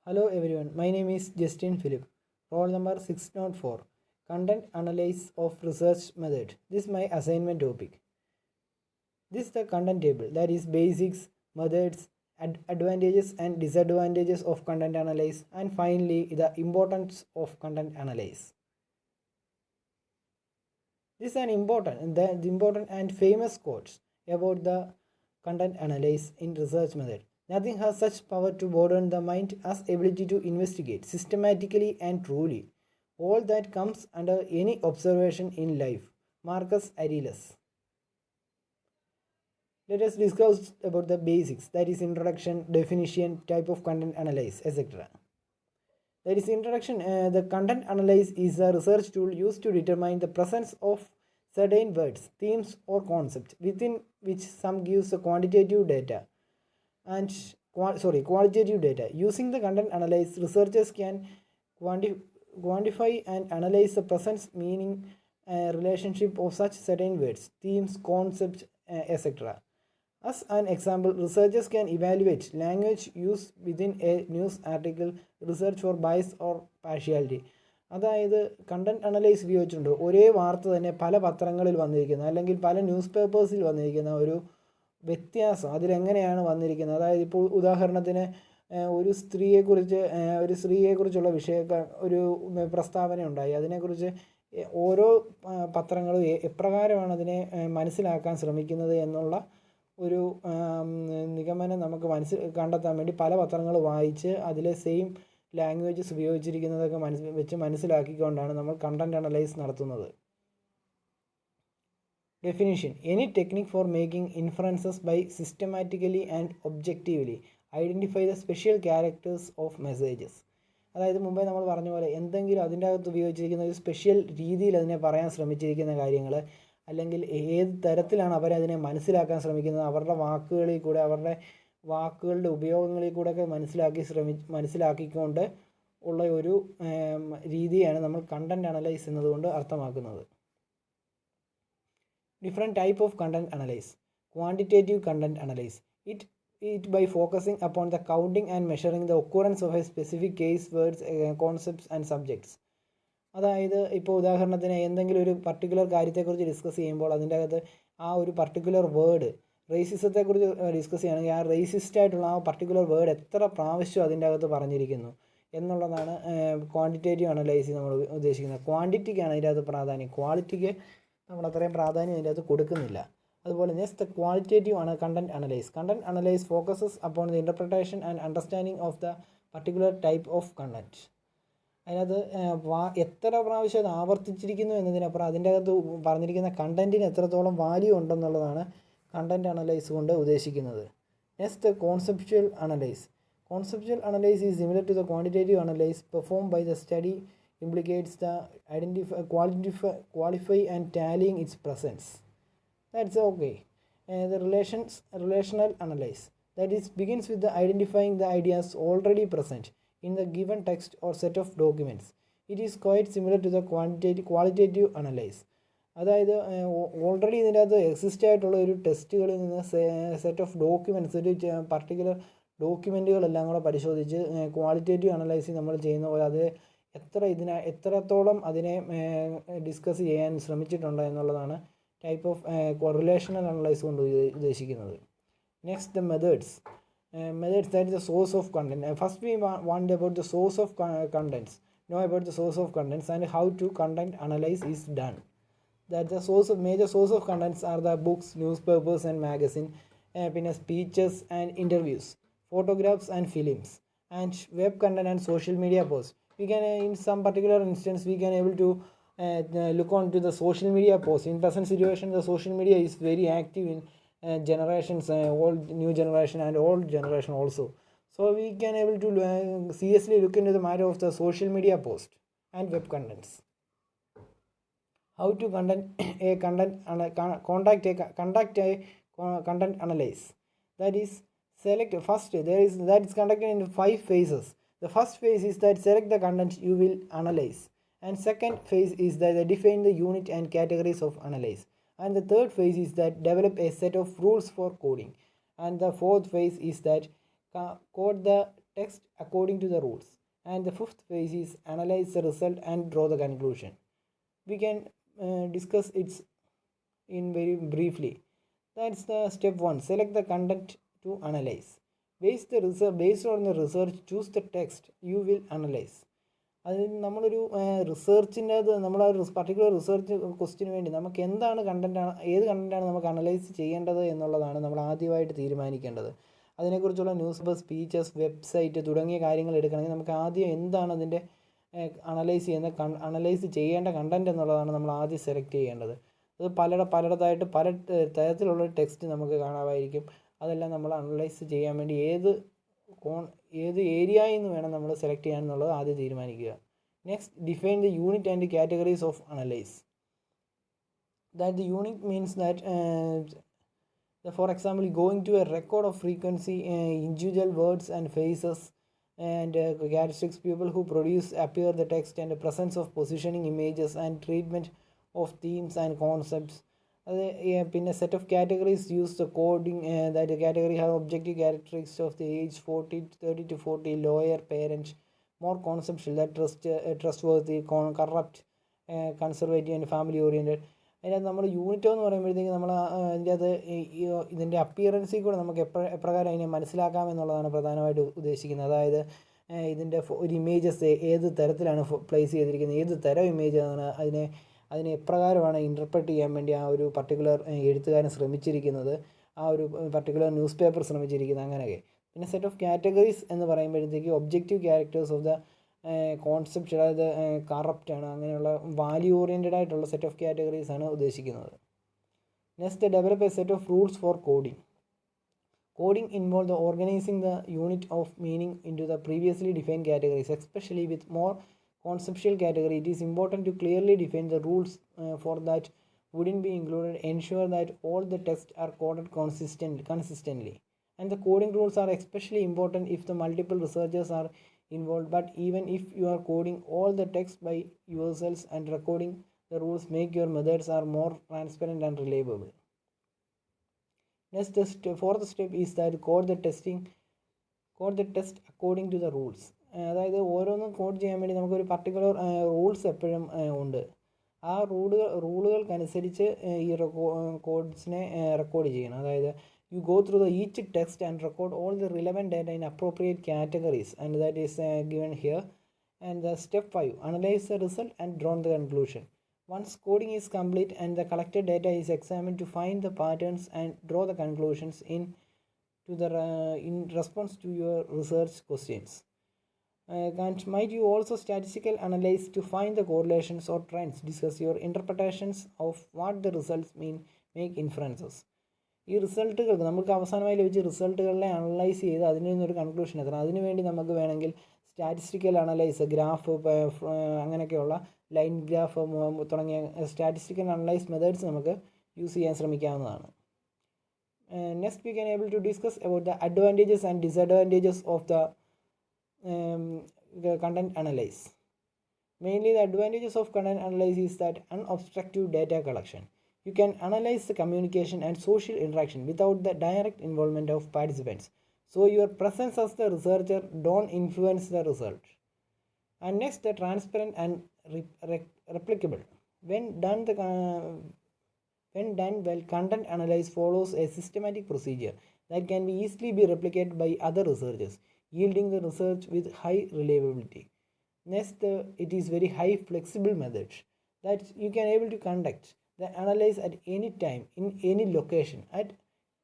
Hello everyone, my name is Justin Philip, roll number 604, Content Analysis of Research Method. This is my assignment topic. This is the content table, that is basics, methods, advantages and disadvantages of content analysis, and finally the importance of content analysis. This is an important and famous quotes about the content analysis in research method. Nothing has such power to broaden the mind as ability to investigate systematically and truly all that comes under any observation in life. Marcus Aurelius. Let us discuss about the basics, that is introduction, definition, type of content analysis, etc. That is introduction. The content analysis is a research tool used to determine the presence of certain words, themes or concepts within which some gives a quantitative data and qualitative data. Using the content analysis, researchers can quantify and analyze the presence, meaning, relationship of such certain words, themes, concepts, etc. As an example, researchers can evaluate language use within a news article, research for bias or partiality. അതായത് content analyse ഉപയോഗിച്ചുകൊണ്ട് ഒരേ വാർത്ത തന്നെ പല പത്രങ്ങളിൽ വന്നിരിക്കുന്ന അല്ലെങ്കിൽ പല ന്യൂസ് പേപ്പേഴ്സിൽ വന്നിരിക്കുന്ന ഒരു വ്യത്യാസം അതിലെങ്ങനെയാണ് വന്നിരിക്കുന്നത്. അതായത് ഇപ്പോൾ ഉദാഹരണത്തിന് ഒരു സ്ത്രീയെക്കുറിച്ചുള്ള ഒരു പ്രസ്താവന ഉണ്ടായി. അതിനെക്കുറിച്ച് ഓരോ പത്രങ്ങളും എപ്രകാരമാണ് അതിനെ മനസ്സിലാക്കാൻ ശ്രമിക്കുന്നത് എന്നുള്ള ഒരു നിഗമനം നമുക്ക് കണ്ടെത്താൻ വേണ്ടി പല പത്രങ്ങൾ വായിച്ച് അതിലെ സെയിം ലാംഗ്വേജസ് ഉപയോഗിച്ചിരിക്കുന്നതൊക്കെ മനസ്സിലാക്കിക്കൊണ്ടാണ് നമ്മൾ കണ്ടന്റ് അനലൈസ് നടത്തുന്നത്. Definition: any technique for making inferences by systematically and objectively identify the special characters of messages. അതായത് മുമ്പേ നമ്മൾ പറഞ്ഞ പോലെ എന്തെങ്കിലും അതിൻ്റെ അകത്ത് ഉപയോഗിച്ചിരിക്കുന്ന ഒരു സ്പെഷ്യൽ രീതിയിൽ അതിനെ പറയാൻ ശ്രമിച്ചിരിക്കുന്ന കാര്യങ്ങൾ, അല്ലെങ്കിൽ ഏത് തരത്തിലാണ് അവരതിനെ മനസ്സിലാക്കാൻ ശ്രമിക്കുന്നത്, അവരുടെ വാക്കുകളിൽ കൂടെ, അവരുടെ വാക്കുകളുടെ ഉപയോഗങ്ങളിൽ കൂടെയൊക്കെ മനസ്സിലാക്കിക്കൊണ്ട് ഉള്ള ഒരു രീതിയാണ് നമ്മൾ കണ്ടന്റ് അനലൈസ് എന്നതുകൊണ്ട് അർത്ഥമാക്കുന്നത്. Different type of content analysis. Quantitative content analysis. It by focusing upon the counting and measuring the occurrence of a specific case, words, concepts and subjects. അതായത് ഇപ്പോൾ ഉദാഹരണത്തിന് എന്തെങ്കിലും ഒരു പർട്ടിക്കുലർ കാര്യത്തെക്കുറിച്ച് ഡിസ്കസ് ചെയ്യുമ്പോൾ അതിൻ്റെ അകത്ത് ആ ഒരു പർട്ടിക്കുലർ വേർഡ്, റേസിസത്തെക്കുറിച്ച് ഡിസ്കസ് ചെയ്യുകയാണെങ്കിൽ ആ റേസിസ്റ്റായിട്ടുള്ള ആ പർട്ടിക്കുലർ വേർഡ് എത്ര പ്രാവശ്യം അതിൻ്റെ അകത്ത് പറഞ്ഞിരിക്കുന്നു എന്നുള്ളതാണ് ക്വാണ്ടിറ്റേറ്റീവ് അനലൈസ് നമ്മൾ ഉദ്ദേശിക്കുന്നത്. ക്വാണ്ടിറ്റിക്കാണ് അതിൻ്റെ അകത്ത് പ്രാധാന്യം, ക്വാളിറ്റിക്ക് നമ്മൾ അത്രയും പ്രാധാന്യം അതിൻ്റെ അകത്ത് കൊടുക്കുന്നില്ല. അതുപോലെ നെക്സ്റ്റ് ക്വാളിറ്റേറ്റീവ് ആണ് content analyse. Content analyse focuses upon the interpretation and understanding of the particular type of content. അതിനകത്ത് എത്ര പ്രാവശ്യം അത് ആവർത്തിച്ചിരിക്കുന്നു എന്നതിനപ്പുറം അതിൻ്റെ അകത്ത് പറഞ്ഞിരിക്കുന്ന കണ്ടൻറ്റിന് എത്രത്തോളം വാല്യൂ ഉണ്ടെന്നുള്ളതാണ് കണ്ടന്റ് അനലൈസ് കൊണ്ട് ഉദ്ദേശിക്കുന്നത്. Next conceptual analyse. Conceptual analysis is similar to the quantitative analysis performed by the study implicates the qualify and tallying its presence. That's okay. The relational analysis, that is begins with the identifying the ideas already present in the given text or set of documents. It is quite similar to the qualitative analysis. അതായത് already ഇതിൻ്റെ അകത്ത് exist ആയിട്ടുള്ള ഒരു ടെസ്റ്റുകളിൽ നിന്ന് set of documents, ഒരു particular ഡോക്യുമെൻറ്റുകളെല്ലാം കൂടെ പരിശോധിച്ച് qualitative analysing നമ്മൾ ചെയ്യുന്ന പോലെ അത് എത്രത്തോളം അതിനെ ഡിസ്കസ് ചെയ്യാൻ ശ്രമിച്ചിട്ടുണ്ട് എന്നുള്ളതാണ് ടൈപ്പ് ഓഫ് റിലേഷണൽ അനലൈസ് കൊണ്ട് ഉദ്ദേശിക്കുന്നത്. Next the methods. That is the source of content. First we want about the source of contents. Know about the source of contents and how to content analyze is done. That the major source of contents are the books, newspapers and magazine, പിന്നെ speeches and interviews, photographs and films, and web content and social media posts. We can in some particular instance we can able to look on to the social media posts. In present situation the social media is very active in generations, old, new generation and old generation also. So we can able to seriously look into the matter of the social media post and web contents. How to conduct a content analysis. That is select first that is conducted in 5 phases. The first phase is that select the content you will analyze, and second phase is that define the unit and categories of analyze, and the third phase is that develop a set of rules for coding, and the fourth phase is that code the text according to the rules. And the fifth phase is analyze the result and draw the conclusion. We can discuss it in very briefly. That's the step 1. Select the content to analyze. Based on the research, choose the text you will analyze. അതിന് നമ്മളൊരു റിസർച്ചിൻ്റെ നമ്മൾ ആ ഒരു particular research ക്വസ്റ്റിന് വേണ്ടി നമുക്ക് എന്താണ് ഏത് കണ്ടൻറ്റാണ് നമുക്ക് അനലൈസ് ചെയ്യേണ്ടത് എന്നുള്ളതാണ് നമ്മൾ ആദ്യമായിട്ട് തീരുമാനിക്കേണ്ടത്. അതിനെക്കുറിച്ചുള്ള ന്യൂസ് പേപ്പർ, സ്പീച്ചസ്, വെബ്സൈറ്റ് തുടങ്ങിയ കാര്യങ്ങൾ എടുക്കണമെങ്കിൽ നമുക്ക് ആദ്യം എന്താണ് അതിൻ്റെ അനലൈസ് ചെയ്യേണ്ട കണ്ടൻറ്റ് എന്നുള്ളതാണ് നമ്മൾ ആദ്യം സെലക്ട് ചെയ്യേണ്ടത്. അത് പലയിടത്തായിട്ട് പല തരത്തിലുള്ള ടെക്സ്റ്റ് നമുക്ക് കാണാമായിരിക്കും. അതെല്ലാം നമ്മൾ അനലൈസ് ചെയ്യാൻ വേണ്ടി ഏത് ഏരിയയിൽ നിന്ന് വേണം നമ്മൾ സെലക്ട് ചെയ്യാമെന്നുള്ളത് ആദ്യം തീരുമാനിക്കുക. Next, define the unit and categories of analyse. That the unit means that for example, going to a record of frequency, individual words and phrases and characteristics, people who appear the text, and the presence of positioning images and treatment of themes and concepts. പിന്നെ set of categories use the coding that category have objective characteristics of the age 30 to 40, lawyer, parent, more conceptual, that trust worthy, corrupt, conservative and family oriented. അതിനകത്ത് നമ്മൾ unit എന്ന് പറയുമ്പോഴത്തേക്ക് നമ്മൾ അതിൻ്റെ അത് ഇതിൻ്റെ അപ്പിയറൻസിൽ കൂടെ നമുക്ക് എപ്രകാരം അതിനെ മനസ്സിലാക്കാമെന്നുള്ളതാണ് പ്രധാനമായിട്ട് ഉദ്ദേശിക്കുന്നത്. അതായത് ഇതിൻ്റെ ഒരു ഇമേജസ് ഏത് തരത്തിലാണ് പ്ലേസ് ചെയ്തിരിക്കുന്നത്, ഏത് തരം ഇമേജാണ്, അതിനെ എപ്രകാരമാണ് ഇൻ്റർപ്രറ്റ് ചെയ്യാൻ വേണ്ടി ആ ഒരു പർട്ടിക്കുലർ എഴുത്തുകാരൻ ശ്രമിച്ചിരിക്കുന്നത്, ആ ഒരു പർട്ടിക്കുലർ ന്യൂസ് പേപ്പർ ശ്രമിച്ചിരിക്കുന്നത്, അങ്ങനെയൊക്കെ. പിന്നെ സെറ്റ് ഓഫ് കാറ്റഗറീസ് എന്ന് പറയുമ്പോഴത്തേക്ക് objective characters of the concept, അതായത് കറപ്റ്റാണ്, അങ്ങനെയുള്ള വാല്യൂ ഓറിയൻറ്റഡ് ആയിട്ടുള്ള സെറ്റ് ഓഫ് കാറ്റഗറീസ് ആണ് ഉദ്ദേശിക്കുന്നത്. Next, develop a set of rules for coding. Coding involve the organising the unit of meaning into the previously defined categories, especially with more conceptual category. It is important to clearly define the rules for that wouldn't be included. Ensure that all the texts are coded consistently. And the coding rules are especially important if the multiple researchers are involved. But even if you are coding all the text by yourselves and recording the rules, make your methods are more transparent and reliable. Next, the fourth step is that code the test according to the rules. അതായത് ഓരോന്നും code ചെയ്യാൻ വേണ്ടി നമുക്കൊരു particular rules എപ്പോഴും ഉണ്ട്. ആ റൂളുകൾക്കനുസരിച്ച് ഈ കോഡ്സിനെ record ചെയ്യണം. അതായത് you go through the each text and record all the relevant data in appropriate categories and that is given here. And the step 5, analyse the result and draw the conclusion. Once coding is complete and the collected data is examined to find the patterns and draw the conclusions in response to your research questions. And might you also statistical analyze to find the correlations or trends, discuss your interpretations of what the results mean, make inferences. ഈ റിസൾട്ടുകൾ നമുക്ക് അവസാനമായി ലഭിച്ച റിസൾട്ടുകളെ analyse ചെയ്ത് അതിൽ നിന്നൊരു conclusion എത്തണം. അതിനുവേണ്ടി നമുക്ക് വേണമെങ്കിൽ സ്റ്റാറ്റിസ്റ്റിക്കൽ അനലൈസ്, ഗ്രാഫ്, അങ്ങനെയൊക്കെയുള്ള ലൈൻ ഗ്രാഫ് തുടങ്ങിയ സ്റ്റാറ്റിസ്റ്റിക്കൽ അനലൈസ് മെത്തേഡ്സ് നമുക്ക് യൂസ് ചെയ്യാൻ ശ്രമിക്കാവുന്നതാണ്. Next we can able to discuss about the advantages and disadvantages of the content analyze. Mainly the advantages of content analysis is that unobstructive data collection. You can analyze the communication and social interaction without the direct involvement of participants. So your presence as the researcher don't influence the result. And next, the transparent and replicable. When done well, content analysis follows a systematic procedure that can be easily be replicated by other researchers, yielding the research with high reliability. Next, it is very high flexible method that you can able to conduct the analysis at any time in any location at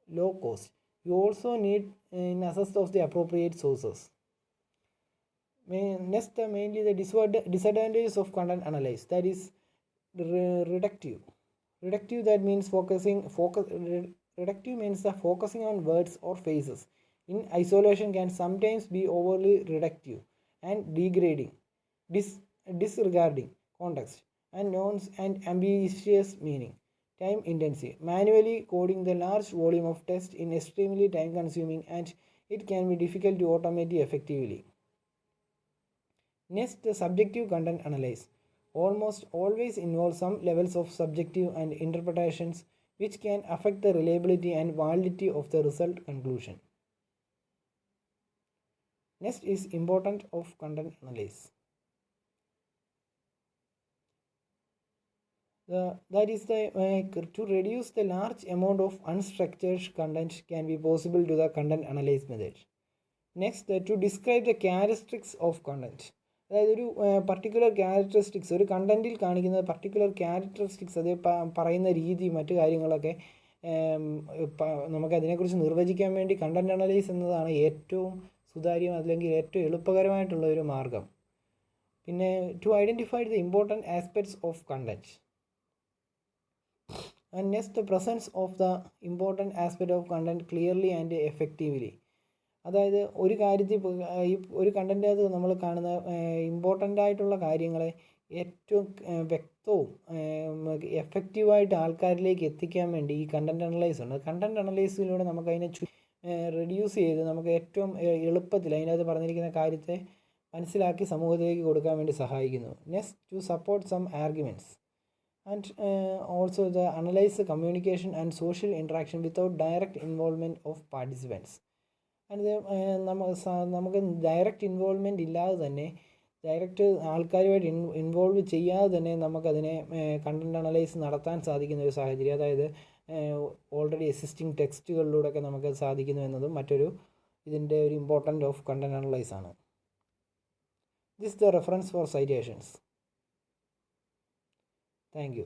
low cost. You also need in assess of the appropriate sources. Next, mainly the disadvantages of content analysis, that is reductive. That means reductive means the focusing on words or phrases in isolation can sometimes be overly reductive and degrading, disregarding context and nouns and ambiguous meaning. Time intensive. Manually coding the large volume of text is extremely time consuming and it can be difficult to automate effectively. Next, the subjective content analysis almost always involves some levels of subjective and interpretations which can affect the reliability and validity of the result conclusion. Next is importance of content analysis. To reduce the large amount of unstructured content can be possible to the content analysis method. Next, to describe the characteristics of content. അതായത് ഒരു particular characteristics, ഒരു കണ്ടൻറ്റിൽ കാണിക്കുന്ന particular characteristics, അത് പറയുന്ന രീതി, മറ്റു കാര്യങ്ങളൊക്കെ നമുക്കതിനെക്കുറിച്ച് നിർവചിക്കാൻ വേണ്ടി കണ്ടൻറ് അനലൈസ് എന്നതാണ് ഏറ്റവും സുതാര്യം അല്ലെങ്കിൽ ഏറ്റവും എളുപ്പകരമായിട്ടുള്ള ഒരു മാർഗം. പിന്നെ to identify the important aspects of content. And next, the presence of the important aspect of content clearly and effectively. അതായത് ഒരു കാര്യത്തിൽ ഈ ഒരു കണ്ടൻറ്റിനകത്ത് നമ്മൾ കാണുന്ന ഇമ്പോർട്ടൻ്റ് ആയിട്ടുള്ള കാര്യങ്ങളെ ഏറ്റവും വ്യക്തവും എഫക്റ്റീവായിട്ട് ആൾക്കാരിലേക്ക് എത്തിക്കാൻ വേണ്ടി ഈ കണ്ടൻറ് അനലൈസ് ഉണ്ട്. കണ്ടൻറ് അനലൈസിലൂടെ നമുക്കതിനെ റെഡ്യൂസ് ചെയ്ത് നമുക്ക് ഏറ്റവും എളുപ്പത്തിൽ അതിനകത്ത് പറഞ്ഞിരിക്കുന്ന കാര്യത്തെ മനസ്സിലാക്കി സമൂഹത്തിലേക്ക് കൊടുക്കാൻ വേണ്ടി സഹായിക്കുന്നു. Next, to support some arguments and also the analyse communication and social interaction without direct involvement of participants. അത് നമുക്ക് ഡയറക്റ്റ് ഇൻവോൾവ്മെൻ്റ് ഇല്ലാതെ തന്നെ, ഡയറക്റ്റ് ആൾക്കാരുമായിട്ട് ഇൻവോൾവ് ചെയ്യാതെ തന്നെ നമുക്കതിനെ കണ്ടൻറ് അനലൈസ് നടത്താൻ സാധിക്കുന്ന ഒരു സാഹചര്യം, അതായത് ഓൾറെഡി എക്സിസ്റ്റിംഗ് ടെക്സ്റ്റുകളിലൂടെയൊക്കെ നമുക്ക് സാധിക്കുന്നു എന്നതും മറ്റൊരു ഇതിൻ്റെ ഒരു ഇമ്പോർട്ടൻ്റ് ഓഫ് കണ്ടൻറ് അനലൈസ് ആണ്. This the reference four citations. Thank you.